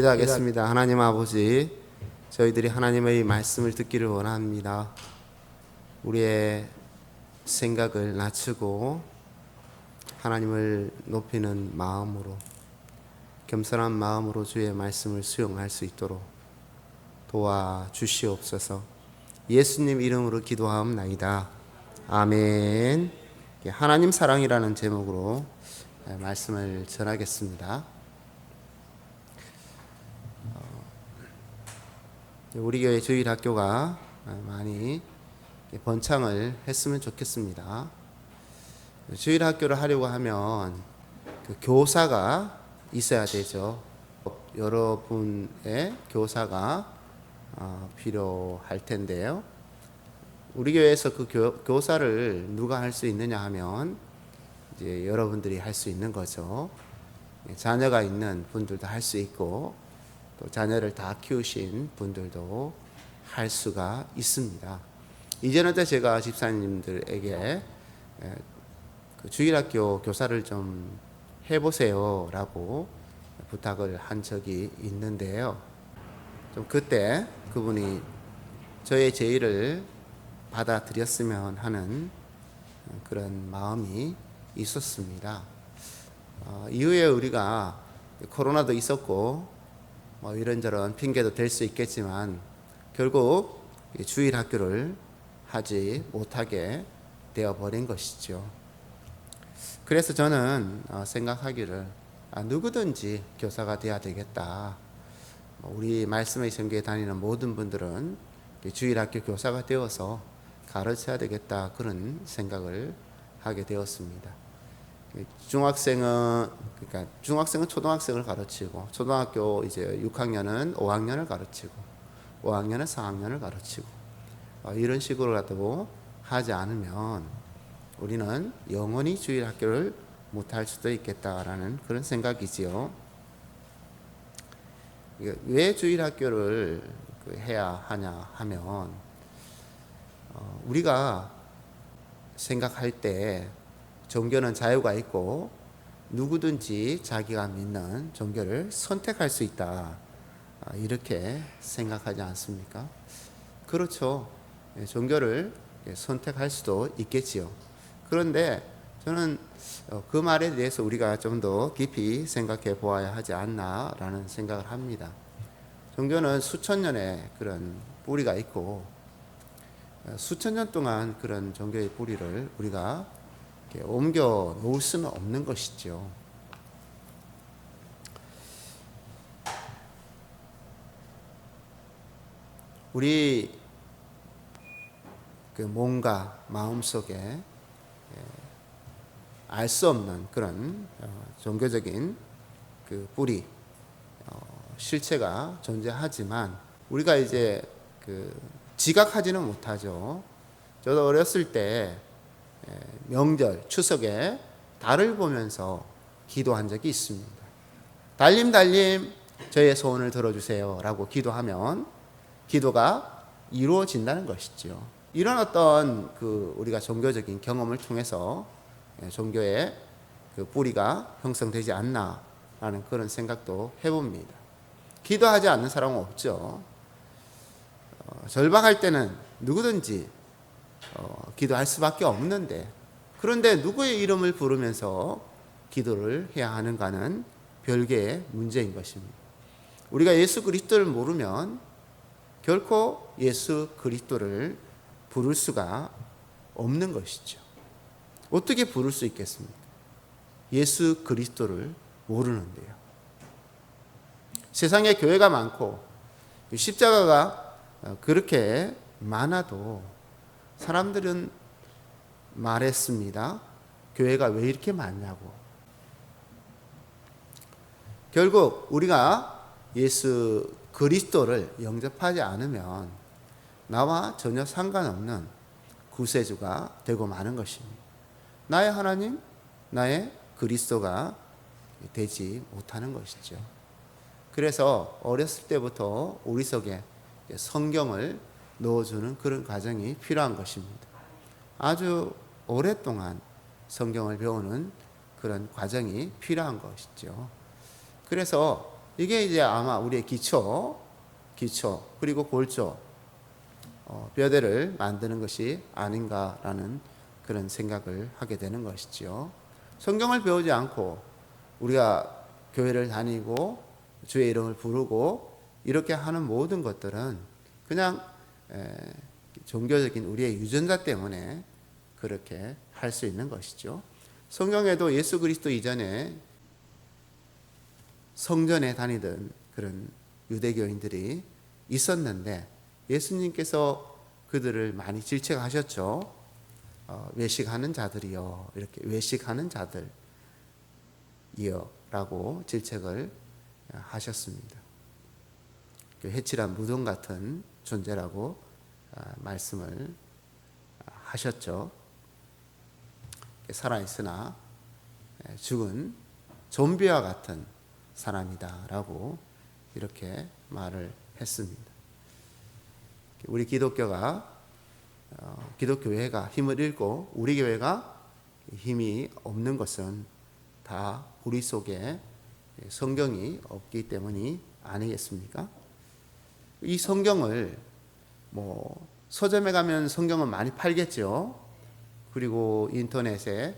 기도하겠습니다. 하나님 아버지, 저희들이 하나님의 말씀을 듣기를 원합니다. 우리의 생각을 낮추고 하나님을 높이는 마음으로, 겸손한 마음으로 주의 말씀을 수용할 수 있도록 도와주시옵소서. 예수님 이름으로 기도하옵나이다. 아멘. 하나님 사랑이라는 제목으로 말씀을 전하겠습니다. 우리 교회 주일학교가 많이 번창을 했으면 좋겠습니다. 주일학교를 하려고 하면 그 교사가 있어야 되죠. 여러분의 교사가 필요할 텐데요. 우리 교회에서 그 교사를 누가 할 수 있느냐 하면 이제 여러분들이 할 수 있는 거죠. 자녀가 있는 분들도 할 수 있고 또 자녀를 다 키우신 분들도 할 수가 있습니다. 이전에 제가 집사님들에게 그 주일학교 교사를 좀 해보세요 라고 부탁을 한 적이 있는데요. 좀 그때 그분이 저의 제의를 받아들였으면 하는 그런 마음이 있었습니다. 이후에 우리가 코로나도 있었고 이런저런 핑계도 될 수 있겠지만 결국 주일학교를 하지 못하게 되어버린 것이죠. 그래서 저는 생각하기를 누구든지 교사가 되어야 되겠다. 우리 말씀의 성교에 다니는 모든 분들은 주일학교 교사가 되어서 가르쳐야 되겠다, 그런 생각을 하게 되었습니다. 중학생은 초등학생을 가르치고, 초등학교 이제 6학년은 5학년을 가르치고, 5학년은 4학년을 가르치고, 이런 식으로 가지고 하지 않으면 우리는 영원히 주일학교를 못할 수도 있겠다라는 그런 생각이지요. 왜 주일학교를 해야 하냐 하면 우리가 생각할 때 종교는 자유가 있고 누구든지 자기가 믿는 종교를 선택할 수 있다, 이렇게 생각하지 않습니까? 그렇죠. 종교를 선택할 수도 있겠지요. 그런데 저는 그 말에 대해서 우리가 좀 더 깊이 생각해 보아야 하지 않나라는 생각을 합니다. 종교는 수천 년의 그런 뿌리가 있고 수천 년 동안 그런 종교의 뿌리를 우리가 옮겨 놓을 수는 없는 것이죠. 우리 그 몸과 마음속에 알 수 없는 그런 종교적인 그 뿌리, 실체가 존재하지만 우리가 이제 그 지각하지는 못하죠. 저도 어렸을 때 명절, 추석에 달을 보면서 기도한 적이 있습니다. 달님 달님 저의 소원을 들어주세요 라고 기도하면 기도가 이루어진다는 것이죠. 이런 어떤 그 우리가 종교적인 경험을 통해서 종교의 그 뿌리가 형성되지 않나라는 그런 생각도 해봅니다. 기도하지 않는 사람은 없죠. 절박할 때는 누구든지 기도할 수밖에 없는데, 그런데 누구의 이름을 부르면서 기도를 해야 하는가는 별개의 문제인 것입니다. 우리가 예수 그리스도를 모르면 결코 예수 그리스도를 부를 수가 없는 것이죠. 어떻게 부를 수 있겠습니까? 예수 그리스도를 모르는데요. 세상에 교회가 많고 십자가가 그렇게 많아도 사람들은 말했습니다. 교회가 왜 이렇게 많냐고. 결국 우리가 예수 그리스도를 영접하지 않으면 나와 전혀 상관없는 구세주가 되고 마는 것입니다. 나의 하나님, 나의 그리스도가 되지 못하는 것이죠. 그래서 어렸을 때부터 우리 속에 성경을 넣어주는 그런 과정이 필요한 것입니다. 아주 오랫동안 성경을 배우는 그런 과정이 필요한 것이죠. 그래서 이게 이제 아마 우리의 기초 그리고 골조, 뼈대를 만드는 것이 아닌가라는 그런 생각을 하게 되는 것이지요. 성경을 배우지 않고 우리가 교회를 다니고 주의 이름을 부르고 이렇게 하는 모든 것들은 그냥 종교적인 우리의 유전자 때문에 그렇게 할 수 있는 것이죠. 성경에도 예수 그리스도 이전에 성전에 다니던 그런 유대교인들이 있었는데 예수님께서 그들을 많이 질책하셨죠. 외식하는 자들이요, 이렇게 외식하는 자들이요라고 질책을 하셨습니다. 해칠한 무덤 같은 존재라고 말씀을 하셨죠. 살아있으나 죽은 좀비와 같은 사람이다라고 이렇게 말을 했습니다. 우리 기독교회가 힘을 잃고 우리 교회가 힘이 없는 것은 다 우리 속에 성경이 없기 때문이 아니겠습니까? 이 성경을 서점에 가면 성경은 많이 팔겠죠. 그리고 인터넷에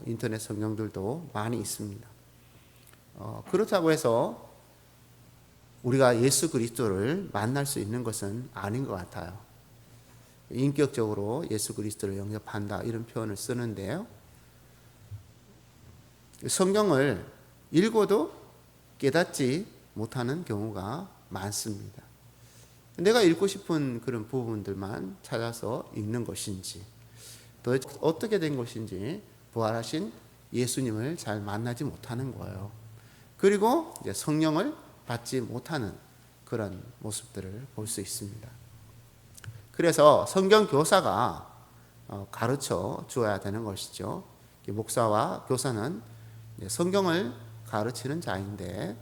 인터넷 성경들도 많이 있습니다. 그렇다고 해서 우리가 예수 그리스도를 만날 수 있는 것은 아닌 것 같아요. 인격적으로 예수 그리스도를 영접한다 이런 표현을 쓰는데요. 성경을 읽어도 깨닫지 못하는 경우가 많습니다. 내가 읽고 싶은 그런 부분들만 찾아서 읽는 것인지, 또 어떻게 된 것인지 부활하신 예수님을 잘 만나지 못하는 거예요. 그리고 이제 성령을 받지 못하는 그런 모습들을 볼 수 있습니다. 그래서 성경 교사가 가르쳐 주어야 되는 것이죠. 목사와 교사는 성경을 가르치는 자인데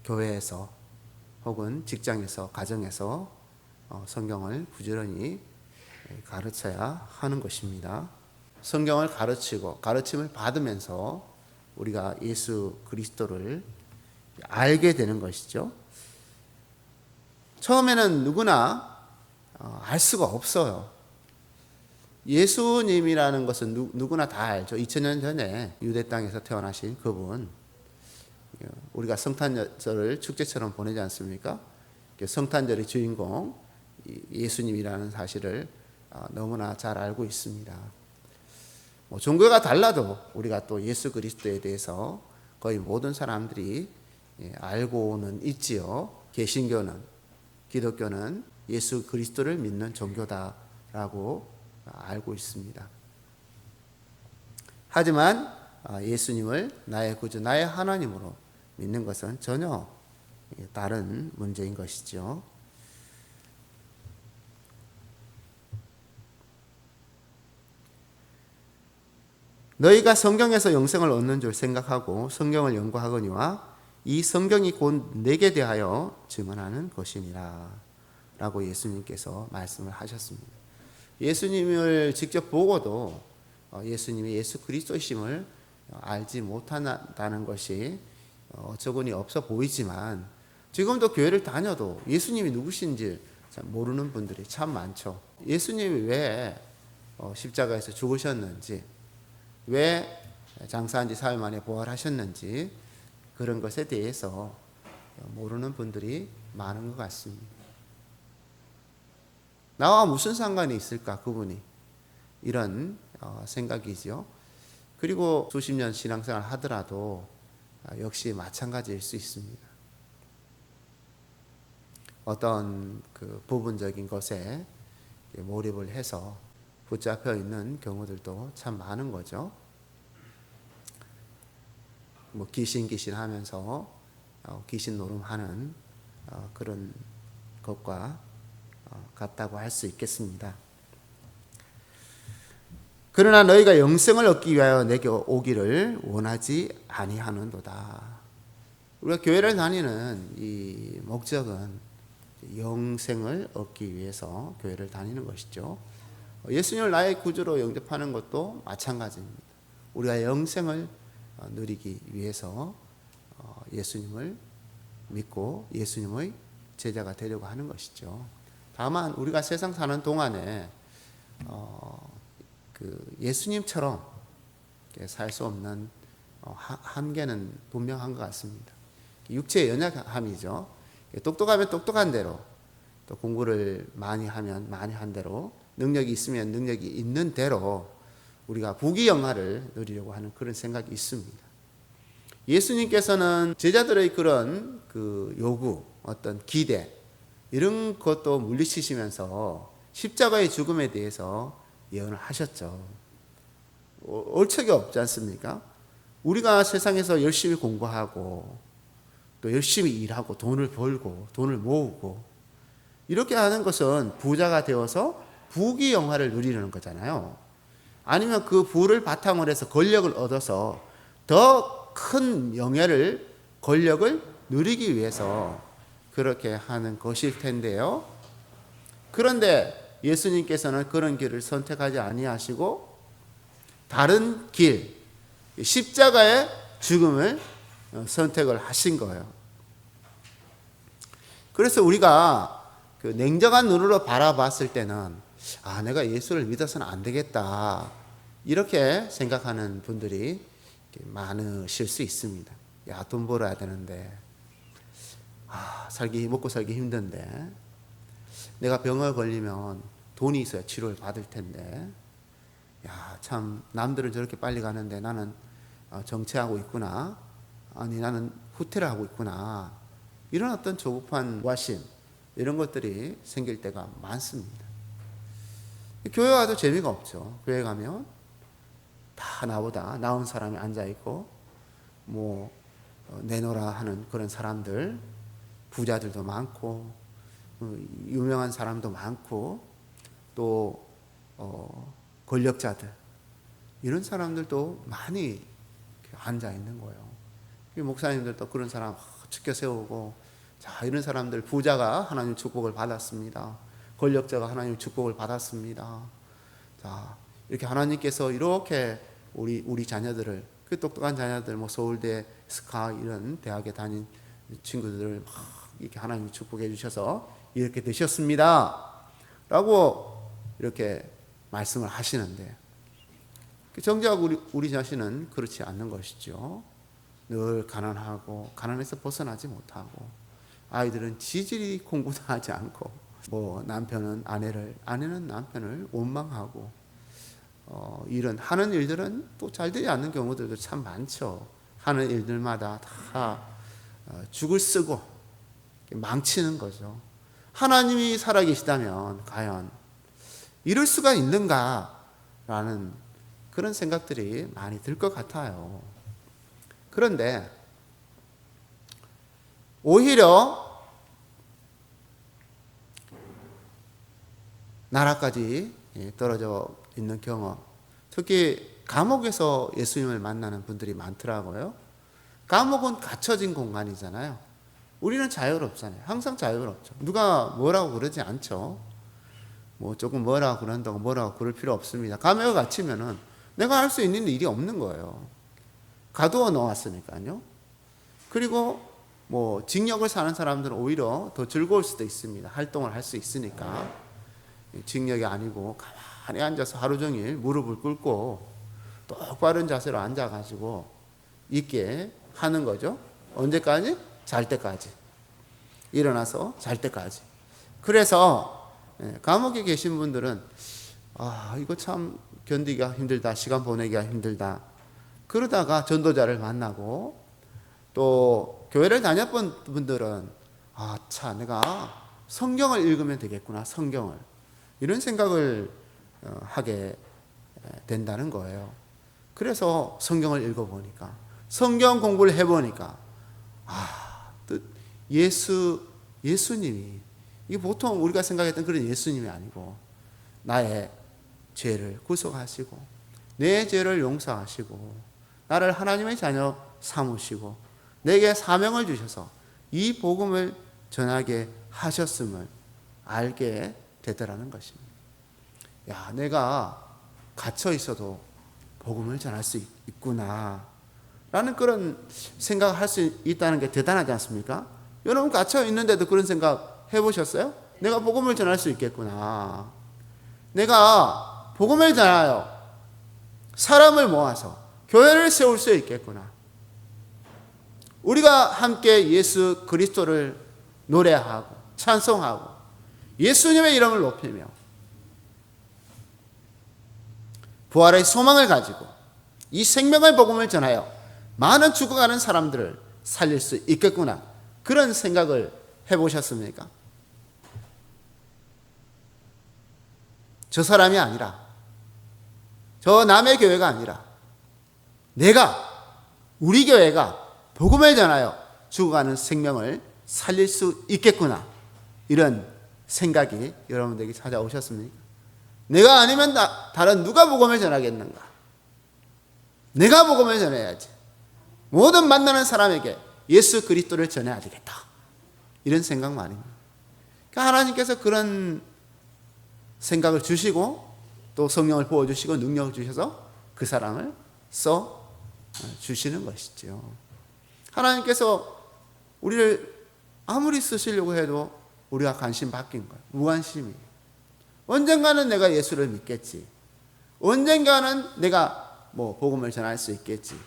교회에서 혹은 직장에서, 가정에서 성경을 부지런히 가르쳐야 하는 것입니다. 성경을 가르치고 가르침을 받으면서 우리가 예수 그리스도를 알게 되는 것이죠. 처음에는 누구나 알 수가 없어요. 예수님이라는 것은 누구나 다 알죠. 2000년 전에 유대 땅에서 태어나신 그분, 우리가 성탄절을 축제처럼 보내지 않습니까? 성탄절의 주인공 예수님이라는 사실을 너무나 잘 알고 있습니다. 종교가 달라도 우리가 또 예수 그리스도에 대해서 거의 모든 사람들이 알고는 있지요. 개신교는, 기독교는 예수 그리스도를 믿는 종교다라고 알고 있습니다. 하지만 예수님을 나의 구주, 나의 하나님으로 믿는 것은 전혀 다른 문제인 것이죠. 너희가 성경에서 영생을 얻는 줄 생각하고 성경을 연구하거니와 이 성경이 곧 내게 대하여 증언하는 것이니라 라고 예수님께서 말씀을 하셨습니다. 예수님을 직접 보고도 예수님이 예수 그리스도이심을 알지 못한다는 것이 어처구니 없어 보이지만 지금도 교회를 다녀도 예수님이 누구신지 모르는 분들이 참 많죠. 예수님이 왜 십자가에서 죽으셨는지, 왜 장사한 지 사흘 만에 부활하셨는지 그런 것에 대해서 모르는 분들이 많은 것 같습니다. 나와 무슨 상관이 있을까 그분이, 이런 생각이죠. 그리고 수십 년 신앙생활 하더라도 역시 마찬가지일 수 있습니다. 어떤 그 부분적인 것에 몰입을 해서 붙잡혀 있는 경우들도 참 많은 거죠. 귀신 하면서 귀신 노름하는 그런 것과 같다고 할 수 있겠습니다. 그러나 너희가 영생을 얻기 위하여 내게 오기를 원하지 아니하는도다. 우리가 교회를 다니는 이 목적은 영생을 얻기 위해서 교회를 다니는 것이죠. 예수님을 나의 구주로 영접하는 것도 마찬가지입니다. 우리가 영생을 누리기 위해서 예수님을 믿고 예수님의 제자가 되려고 하는 것이죠. 다만 우리가 세상 사는 동안에 예수님처럼 살 수 없는 한계는 분명한 것 같습니다. 육체의 연약함이죠. 똑똑하면 똑똑한 대로, 또 공부를 많이 하면 많이 한 대로, 능력이 있으면 능력이 있는 대로 우리가 부귀영화를 누리려고 하는 그런 생각이 있습니다. 예수님께서는 제자들의 그런 요구, 어떤 기대, 이런 것도 물리치시면서 십자가의 죽음에 대해서 예언을 하셨죠. 얼척이 없지 않습니까? 우리가 세상에서 열심히 공부하고 또 열심히 일하고 돈을 벌고 돈을 모으고 이렇게 하는 것은 부자가 되어서 부귀영화를 누리는 거잖아요. 아니면 그 부를 바탕으로 해서 권력을 얻어서 더 큰 명예를, 권력을 누리기 위해서 그렇게 하는 것일 텐데요. 그런데 예수님께서는 그런 길을 선택하지 아니하시고 다른 길, 십자가의 죽음을 선택을 하신 거예요. 그래서 우리가 냉정한 눈으로 바라봤을 때는 내가 예수를 믿어서는 안 되겠다, 이렇게 생각하는 분들이 많으실 수 있습니다. 돈 벌어야 되는데, 먹고 살기 힘든데, 내가 병을 걸리면 돈이 있어야 치료를 받을 텐데, 참 남들은 저렇게 빨리 가는데 나는 정체하고 있구나, 아니 나는 후퇴를 하고 있구나, 이런 어떤 조급한 와심, 이런 것들이 생길 때가 많습니다. 교회 와도 재미가 없죠. 교회 가면 다 나보다 나은 사람이 앉아있고 내놓으라 하는 그런 사람들, 부자들도 많고 유명한 사람도 많고 또 권력자들, 이런 사람들도 많이 앉아있는 거예요. 목사님들도 그런 사람 지켜 세우고, 자, 이런 사람들, 부자가 하나님 축복을 받았습니다, 권력자가 하나님 축복을 받았습니다. 자, 이렇게 하나님께서 이렇게 우리 자녀들을, 그 똑똑한 자녀들, 서울대, 스카 이런 대학에 다닌 친구들을 막 이렇게 하나님이 축복해 주셔서 이렇게 되셨습니다 라고 이렇게 말씀을 하시는데, 정작 우리 자신은 그렇지 않는 것이죠. 늘 가난하고 가난에서 벗어나지 못하고, 아이들은 지질이 공부도 하지 않고, 남편은 아내는 남편을 원망하고, 이런 하는 일들은 또 잘 되지 않는 경우들도 참 많죠. 하는 일들마다 다 죽을 쓰고 망치는 거죠. 하나님이 살아계시다면 과연 이럴 수가 있는가라는 그런 생각들이 많이 들 것 같아요. 그런데 오히려 나라까지 떨어져 있는 경험, 특히 감옥에서 예수님을 만나는 분들이 많더라고요. 감옥은 갇혀진 공간이잖아요. 우리는 자유롭잖아요. 항상 자유롭죠. 누가 뭐라고 그러지 않죠. 조금 뭐라고 그런다고 뭐라고 그럴 필요 없습니다. 감옥에 갇히면은 내가 할 수 있는 일이 없는 거예요. 가두어 놓았으니까요. 그리고 징역을 사는 사람들은 오히려 더 즐거울 수도 있습니다. 활동을 할 수 있으니까. 징역이 아니고 가만히 앉아서 하루 종일 무릎을 꿇고 똑바른 자세로 앉아가지고 있게 하는 거죠. 언제까지? 잘 때까지. 일어나서 잘 때까지. 그래서 감옥에 계신 분들은 이거 참 견디기가 힘들다, 시간 보내기가 힘들다, 그러다가 전도자를 만나고, 또 교회를 다녔던 분들은 내가 성경을 읽으면 되겠구나, 성경을, 이런 생각을 하게 된다는 거예요. 그래서 성경을 읽어보니까, 성경 공부를 해보니까 예수님이, 이게 보통 우리가 생각했던 그런 예수님이 아니고 나의 죄를 구속하시고 내 죄를 용서하시고 나를 하나님의 자녀 삼으시고 내게 사명을 주셔서 이 복음을 전하게 하셨음을 알게 되더라는 것입니다. 내가 갇혀 있어도 복음을 전할 수 있구나. 라는 그런 생각을 할 수 있다는 게 대단하지 않습니까? 여러분 갇혀 있는데도 그런 생각 해보셨어요? 내가 복음을 전할 수 있겠구나. 내가 복음을 전하여 사람을 모아서 교회를 세울 수 있겠구나. 우리가 함께 예수 그리스도를 노래하고 찬송하고 예수님의 이름을 높이며 부활의 소망을 가지고 이 생명의 복음을 전하여 많은 죽어가는 사람들을 살릴 수 있겠구나. 그런 생각을 해보셨습니까? 저 사람이 아니라, 저 남의 교회가 아니라 우리 교회가 복음을 전하여 죽어가는 생명을 살릴 수 있겠구나. 이런 생각이 여러분들에게 찾아오셨습니까? 내가 아니면 다른 누가 복음을 전하겠는가? 내가 복음을 전해야지. 모든 만나는 사람에게 예수 그리스도를 전해야 되겠다. 이런 생각 말입니다. 그러니까 하나님께서 그런 생각을 주시고 또 성령을 부어주시고 능력을 주셔서 그 사람을 써 주시는 것이죠. 하나님께서 우리를 아무리 쓰시려고 해도 우리가 관심 바뀐 거예요. 무관심이에요. 언젠가는 내가 예수를 믿겠지. 언젠가는 내가 복음을 전할 수 있겠지.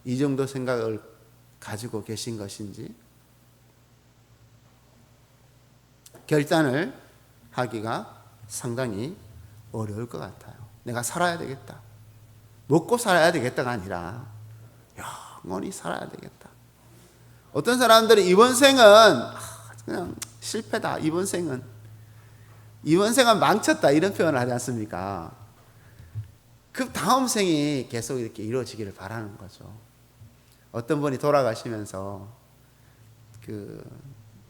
이 정도 생각을 가지고 계신 것인지 결단을 하기가 상당히 어려울 것 같아요. 내가 살아야 되겠다. 먹고 살아야 되겠다가 아니라 영원히 살아야 되겠다. 어떤 사람들은 이번 생은 그냥 실패다. 이번 생은 망쳤다. 이런 표현을 하지 않습니까? 그 다음 생이 계속 이렇게 이루어지기를 바라는 거죠. 어떤 분이 돌아가시면서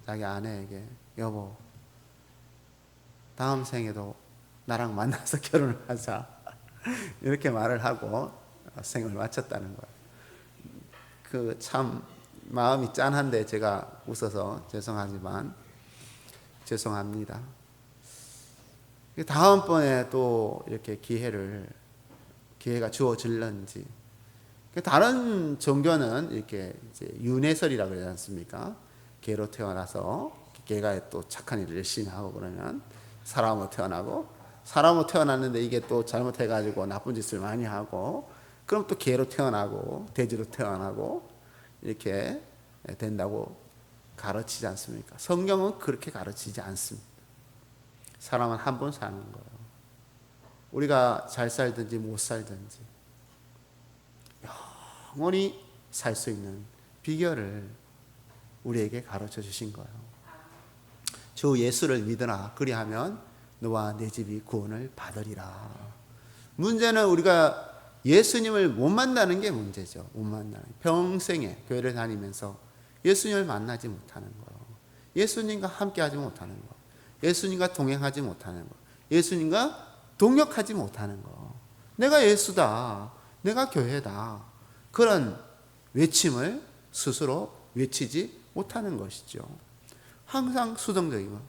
자기 아내에게 여보, 다음 생에도 나랑 만나서 결혼을 하자. 이렇게 말을 하고 생을 마쳤다는 거예요. 참 마음이 짠한데 제가 웃어서 죄송합니다. 다음번에 또 이렇게 기회가 주어질런지. 다른 종교는 이렇게 이제 윤회설이라고 그러지 않습니까? 개로 태어나서 개가 또 착한 일을 열심히 하고 그러면 사람으로 태어나고, 사람으로 태어났는데 이게 또 잘못해가지고 나쁜 짓을 많이 하고, 그럼 또 개로 태어나고 돼지로 태어나고 이렇게 된다고 가르치지 않습니까? 성경은 그렇게 가르치지 않습니다. 사람은 한 번 사는 거예요. 우리가 잘 살든지 못 살든지 영원히 살 수 있는 비결을 우리에게 가르쳐 주신 거예요. 주 예수를 믿으라. 그리하면 너와 내 집이 구원을 받으리라. 문제는 우리가 예수님을 못 만나는 게 문제죠. 못 만나는. 평생에 교회를 다니면서 예수님을 만나지 못하는 거예요. 예수님과 함께하지 못하는 거. 예수님과 동행하지 못하는 거. 예수님과 동역하지 못하는 거. 내가 예수다. 내가 교회다. 그런 외침을 스스로 외치지 못하는 것이죠. 항상 수동적이고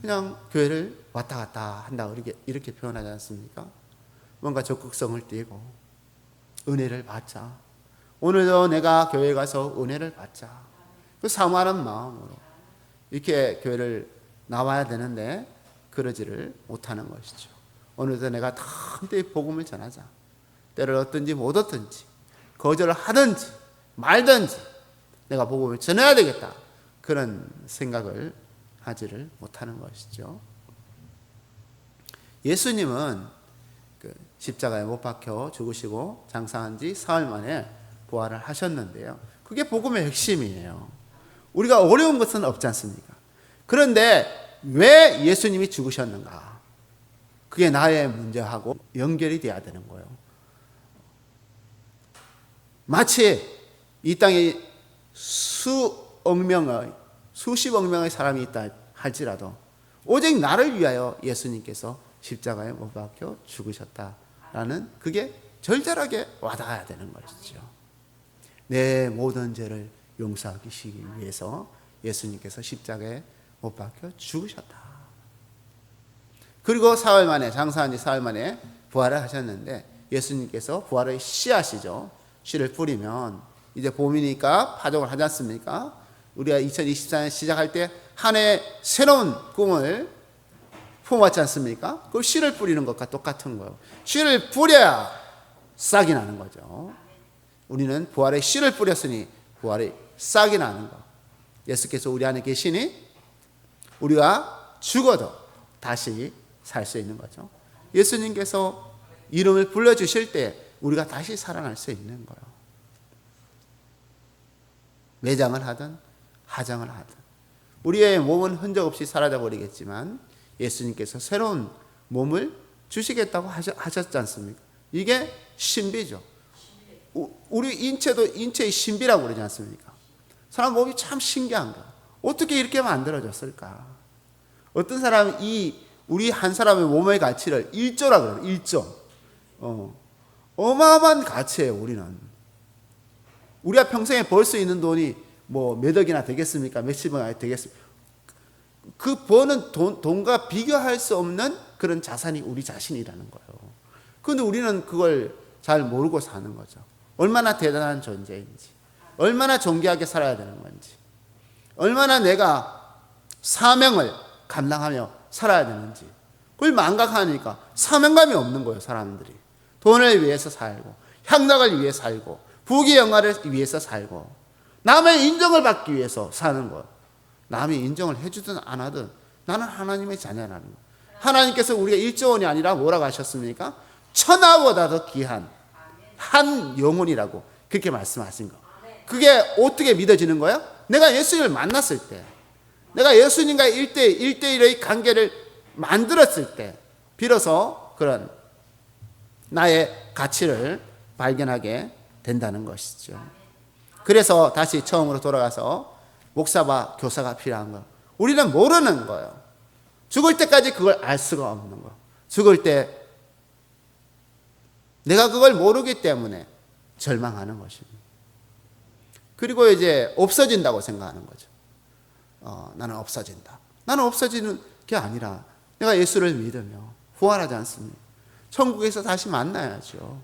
그냥 교회를 왔다 갔다 한다 이렇게 표현하지 않습니까? 뭔가 적극성을 띠고 은혜를 받자. 오늘도 내가 교회 가서 은혜를 받자. 그 사모하는 마음으로 이렇게 교회를 나와야 되는데 그러지를 못하는 것이죠. 오늘도 내가 담대히 복음을 전하자. 때를 얻든지 못 얻든지 거절을 하든지 말든지 내가 복음을 전해야 되겠다. 그런 생각을 하지를 못하는 것이죠. 예수님은 십자가에 못 박혀 죽으시고 장사한 지 사흘 만에 부활을 하셨는데요. 그게 복음의 핵심이에요. 우리가 어려운 것은 없지 않습니까? 그런데 왜 예수님이 죽으셨는가? 그게 나의 문제하고 연결이 돼야 되는 거예요. 마치 이 땅에 수십억 명의 사람이 있다 할지라도 오직 나를 위하여 예수님께서 십자가에 못 박혀 죽으셨다라는 그게 절절하게 와닿아야 되는 것이죠. 내 모든 죄를 용서하시기 위해서 예수님께서 십자가에 못 박혀 죽으셨다. 그리고 사흘 만에 장사한 지 사흘 만에 부활을 하셨는데 예수님께서 부활의 씨앗이죠. 씨를 뿌리면 이제 봄이니까 파종을 하지 않습니까? 우리가 2024년 시작할 때 한 해 새로운 꿈을 품었지 않습니까? 그 씨를 뿌리는 것과 똑같은 거예요. 씨를 뿌려야 싹이 나는 거죠. 우리는 부활의 씨를 뿌렸으니 부활의 싹이 나는 거. 예수께서 우리 안에 계시니 우리가 죽어도 다시 살 수 있는 거죠. 예수님께서 이름을 불러주실 때 우리가 다시 살아날 수 있는 거예요. 매장을 하든 하장을 하든 우리의 몸은 흔적 없이 사라져 버리겠지만 예수님께서 새로운 몸을 주시겠다고 하셨지 않습니까? 이게 신비죠. 우리 인체도 인체의 신비라고 그러지 않습니까? 사람 몸이 참 신기한 거야. 어떻게 이렇게 만들어졌을까? 어떤 사람이 우리 한 사람의 몸의 가치를 1조라 그래요. 1조. 어마어마한 가치예요, 우리는. 우리가 평생에 벌 수 있는 돈이 뭐 몇 억이나 되겠습니까? 몇십억이나 되겠습니까? 그 버는 돈과 비교할 수 없는 그런 자산이 우리 자신이라는 거예요. 그런데 우리는 그걸 잘 모르고 사는 거죠. 얼마나 대단한 존재인지, 얼마나 존귀하게 살아야 되는 건지, 얼마나 내가 사명을 감당하며 살아야 되는지 그걸 망각하니까 사명감이 없는 거예요. 사람들이 돈을 위해서 살고 향락을 위해 살고 부귀 영화를 위해서 살고 남의 인정을 받기 위해서 사는 것. 남이 인정을 해주든 안 하든 나는 하나님의 자녀라는 것. 하나님께서 우리가 1조 원이 아니라 뭐라고 하셨습니까? 천하보다 더 귀한 한 영혼이라고 그렇게 말씀하신 거. 그게 어떻게 믿어지는 거야? 내가 예수님을 만났을 때, 내가 예수님과 1대1의 관계를 만들었을 때 비로소 그런 나의 가치를 발견하게 된다는 것이죠. 그래서 다시 처음으로 돌아가서 목사와 교사가 필요한 거. 우리는 모르는 거예요. 죽을 때까지 그걸 알 수가 없는 거. 죽을 때 내가 그걸 모르기 때문에 절망하는 것입니다. 그리고 이제 없어진다고 생각하는 거죠. 나는 없어진다. 나는 없어지는 게 아니라 내가 예수를 믿으며 부활하지 않습니까? 천국에서 다시 만나야죠.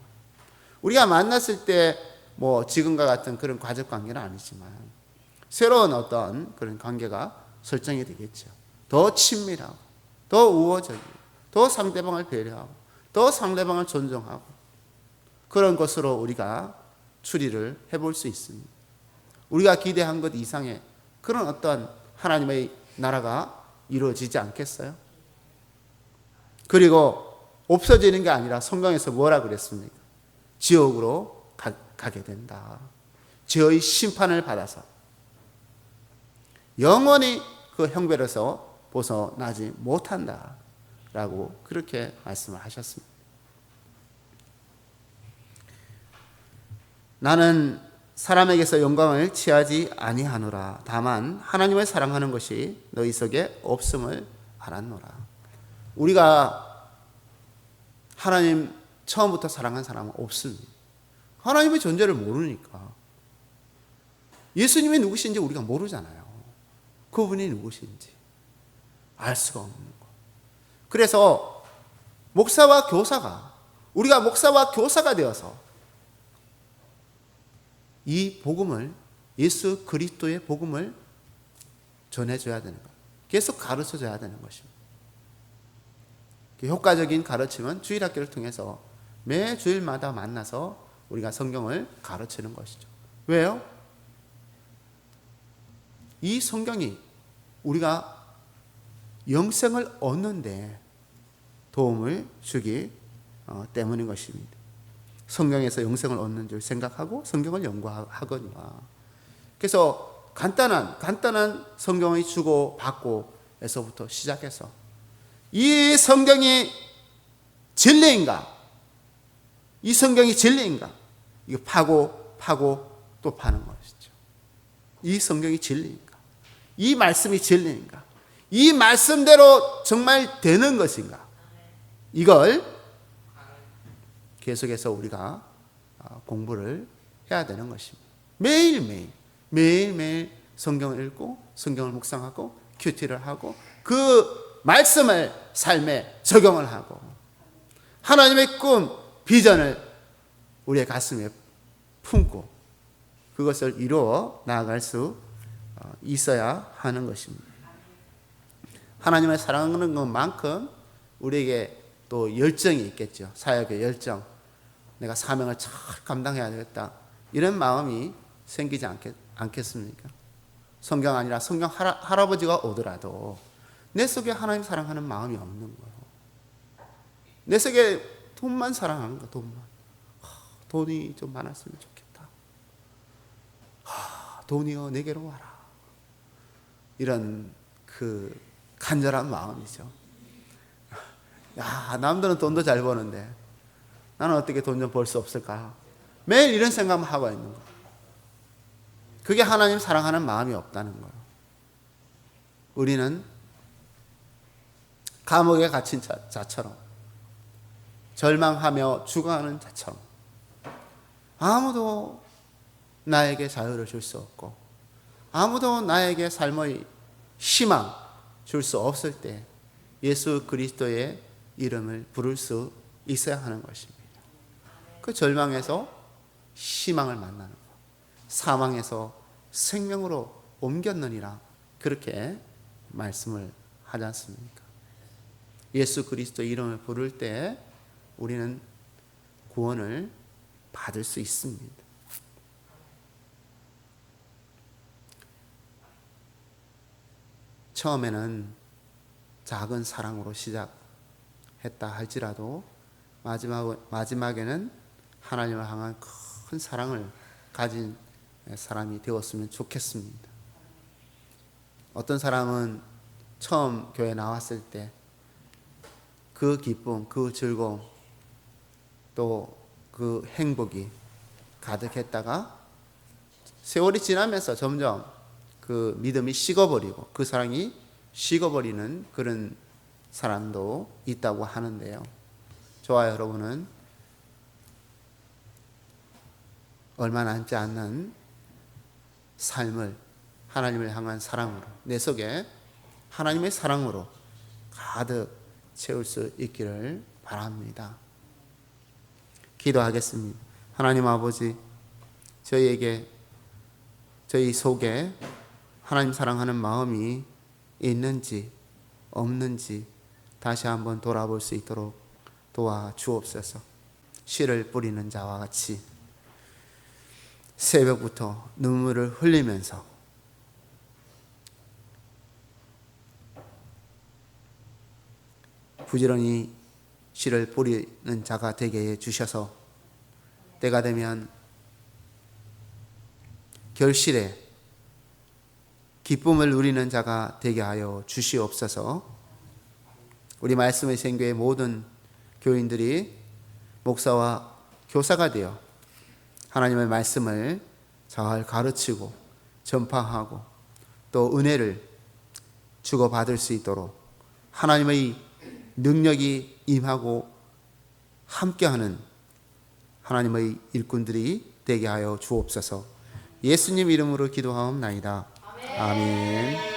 우리가 만났을 때 뭐 지금과 같은 그런 가족 관계는 아니지만 새로운 어떤 그런 관계가 설정이 되겠죠. 더 친밀하고 더 우호적이고 더 상대방을 배려하고 더 상대방을 존중하고 그런 것으로 우리가 추리를 해볼 수 있습니다. 우리가 기대한 것 이상의 그런 어떤 하나님의 나라가 이루어지지 않겠어요? 그리고 없어지는 게 아니라 성경에서 뭐라 그랬습니까? 지옥으로 가게 된다. 죄의 심판을 받아서 영원히 그 형벌에서 벗어나지 못한다 라고 그렇게 말씀을 하셨습니다. 나는 사람에게서 영광을 취하지 아니하노라. 다만 하나님을 사랑하는 것이 너희 속에 없음을 알았노라. 우리가 하나님 처음부터 사랑한 사람은 없습니다. 하나님의 존재를 모르니까. 예수님이 누구신지 우리가 모르잖아요. 그분이 누구신지 알 수가 없는 거. 그래서 목사와 교사가 우리가 목사와 교사가 되어서 이 복음을 예수 그리스도의 복음을 전해줘야 되는 거예요. 계속 가르쳐줘야 되는 것입니다. 효과적인 가르침은 주일학교를 통해서 매 주일마다 만나서 우리가 성경을 가르치는 것이죠. 왜요? 이 성경이 우리가 영생을 얻는데 도움을 주기 때문인 것입니다. 성경에서 영생을 얻는 줄 생각하고 성경을 연구하거니와. 그래서 간단한 성경의 주고 받고에서부터 시작해서 이 성경이 진리인가? 이 성경이 진리인가? 이거 파고 또 파는 것이죠. 이 성경이 진리인가? 이 말씀이 진리인가? 이 말씀대로 정말 되는 것인가? 이걸 계속해서 우리가 공부를 해야 되는 것입니다. 매일매일 성경을 읽고 성경을 묵상하고 큐티를 하고 그 말씀을 삶에 적용을 하고 하나님의 꿈, 비전을 우리의 가슴에 품고 그것을 이루어 나아갈 수 있어야 하는 것입니다. 하나님을 사랑하는 것만큼 우리에게 또 열정이 있겠죠. 사역의 열정. 내가 사명을 잘 감당해야 되겠다. 이런 마음이 생기지 않겠습니까? 성경 아니라 성경 할아버지가 오더라도 내 속에 하나님 사랑하는 마음이 없는 거예요. 내 속에 돈만 사랑하는 거, 돈만. 돈이 좀 많았으면 좋겠다. 돈이여 내게로 와라. 이런 그 간절한 마음이죠. 야, 남들은 돈도 잘 버는데 나는 어떻게 돈 좀 벌 수 없을까? 매일 이런 생각만 하고 있는 거예요. 그게 하나님 사랑하는 마음이 없다는 거예요. 우리는 감옥에 갇힌 자처럼 절망하며 죽어가는 자처럼 아무도 나에게 자유를 줄 수 없고 아무도 나에게 삶의 희망 줄 수 없을 때 예수 그리스도의 이름을 부를 수 있어야 하는 것입니다. 그 절망에서 희망을 만나는 것, 사망에서 생명으로 옮겼느니라 그렇게 말씀을 하지 않습니까? 예수 그리스도의 이름을 부를 때 우리는 구원을 받을 수 있습니다. 처음에는 작은 사랑으로 시작했다 할지라도 마지막에는 하나님을 향한 큰 사랑을 가진 사람이 되었으면 좋겠습니다. 어떤 사람은 처음 교회 나왔을 때 그 기쁨, 그 즐거움, 또 그 행복이 가득했다가 세월이 지나면서 점점 그 믿음이 식어버리고 그 사랑이 식어버리는 그런 사람도 있다고 하는데요. 저와 여러분은 얼마 남지 않는 삶을 하나님을 향한 사랑으로, 내 속에 하나님의 사랑으로 가득 채울 수 있기를 바랍니다. 기도하겠습니다. 하나님 아버지, 저희 속에 하나님 사랑하는 마음이 있는지 없는지 다시 한번 돌아볼 수 있도록 도와주옵소서. 씨를 뿌리는 자와 같이 새벽부터 눈물을 흘리면서 부지런히 씨를 뿌리는 자가 되게 해주셔서 때가 되면 결실에 기쁨을 누리는 자가 되게 하여 주시옵소서. 우리 말씀의 생교의 모든 교인들이 목사와 교사가 되어 하나님의 말씀을 잘 가르치고 전파하고 또 은혜를 주고받을 수 있도록 하나님의 능력이 임하고 함께하는 하나님의 일꾼들이 되게 하여 주옵소서. 예수님 이름으로 기도하옵나이다. 아멘.